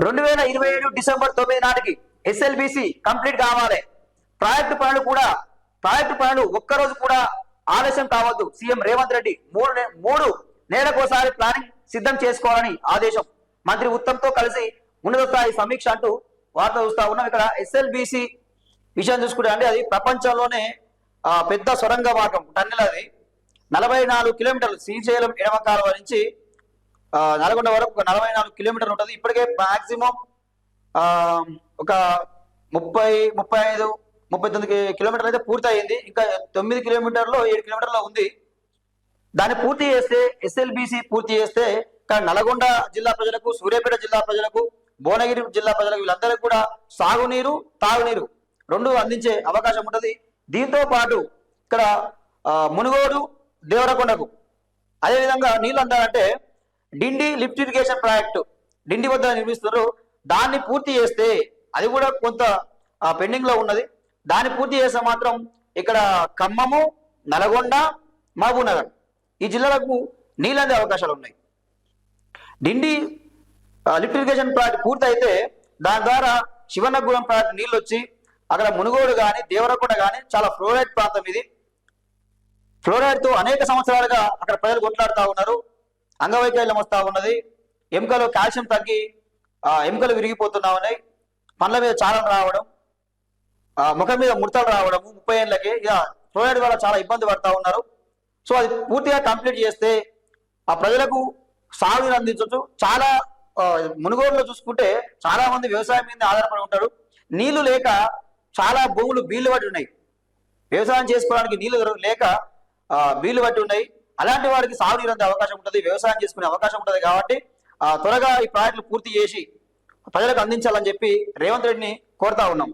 2027 December 9 నాటికి SLBC complete కావాలి. Project పనులు ఒక్కరోజు కూడా ఆలస్యం కావద్దు. సీఎం రేవంత్ రెడ్డి మూడు నెలలకోసారి ప్లానింగ్ సిద్ధం చేసుకోవాలని ఆదేశం. మంత్రి ఉత్తమ్తో కలిసి ఉన్నత స్థాయి సమీక్ష అంటూ వార్త చూస్తా ఉన్నాం. ఇక్కడ ఎస్ఎల్బిసి విషయం చూసుకుంటే అంటే అది ప్రపంచంలోనే పెద్ద సొరంగ మార్గం టన్నెల్. అది 44 కిలోమీటర్లు శ్రీశైలం ఎడమ కాలువ నుంచి నల్గొండ వరకు 44 కిలోమీటర్లు ఉంటుంది. ఇప్పటికే మాక్సిమం ఒక 39 కిలోమీటర్లు అయితే పూర్తి అయింది. ఇంకా 9 కిలోమీటర్లు 7 కిలోమీటర్లో ఉంది. దాన్ని పూర్తి చేస్తే ఎస్ఎల్బిసి పూర్తి చేస్తే ఇక్కడ నల్గొండ జిల్లా ప్రజలకు, సూర్యాపేట జిల్లా ప్రజలకు, భువనగిరి జిల్లా ప్రజలకు వీళ్ళందరికీ కూడా సాగునీరు, తాగునీరు రెండు అందించే అవకాశం ఉంటుంది. దీంతో పాటు ఇక్కడ మునుగోడు, దేవరకొండకు అదేవిధంగా నీళ్ళు అందాలంటే డిండి లిఫ్ట్ ఇరిగేషన్ ప్రాజెక్టు డిండి వద్ద నిర్మిస్తున్నారు. దాన్ని పూర్తి చేస్తే అది కూడా కొంత పెండింగ్ లో ఉన్నది. దాన్ని పూర్తి చేస్తే మాత్రం ఇక్కడ ఖమ్మము, నల్గొండ, మహబూబ్ నగర్ ఈ జిల్లాలకు నీళ్ళు అందే అవకాశాలు ఉన్నాయి. డిండి లిఫ్ట్ ఇరిగేషన్ ప్రాజెక్ట్ పూర్తి అయితే దాని ద్వారా శివనగూడెం ప్రాజెక్ట్ నీళ్ళు వచ్చి అక్కడ మునుగోడు కానీ, దేవరకొండ కానీ చాలా ఫ్లోరైడ్ ప్రాంతం. ఇది ఫ్లోరైడ్ తో అనేక సంవత్సరాలుగా అక్కడ ప్రజలు కొట్లాడుతూ ఉన్నారు. అంగవైకల్యం వస్తూ ఉన్నది. ఎముకలో కాల్షియం తగ్గి ఎముకలు విరిగిపోతున్నా ఉన్నాయి. పండ్ల మీద చారం రావడం, ముఖం మీద ముడతలు రావడము 30 ఏళ్ళకి ఇక ఫ్లోరైడ్ వల్ల చాలా ఇబ్బంది పడతా ఉన్నారు. సో అది పూర్తిగా కంప్లీట్ చేస్తే ఆ ప్రజలకు సాగుని అందించవచ్చు. చాలా మునుగోడులో చూసుకుంటే చాలా మంది వ్యవసాయం మీద ఆధారపడి ఉంటారు. నీళ్లు లేక చాలా భూములు బీళ్లు పట్టి ఉన్నాయి. వ్యవసాయం చేసుకోవడానికి నీళ్లు లేక బీళ్లు పట్టి ఉన్నాయి. అలాంటి వారికి సాగునీరు అందే అవకాశం ఉంటుంది, వ్యవసాయం చేసుకునే అవకాశం ఉంటుంది. కాబట్టి త్వరగా ఈ ప్రాజెక్టులు పూర్తి చేసి ప్రజలకు అందించాలని చెప్పి రేవంత్ రెడ్డిని కోరుతా ఉన్నాం.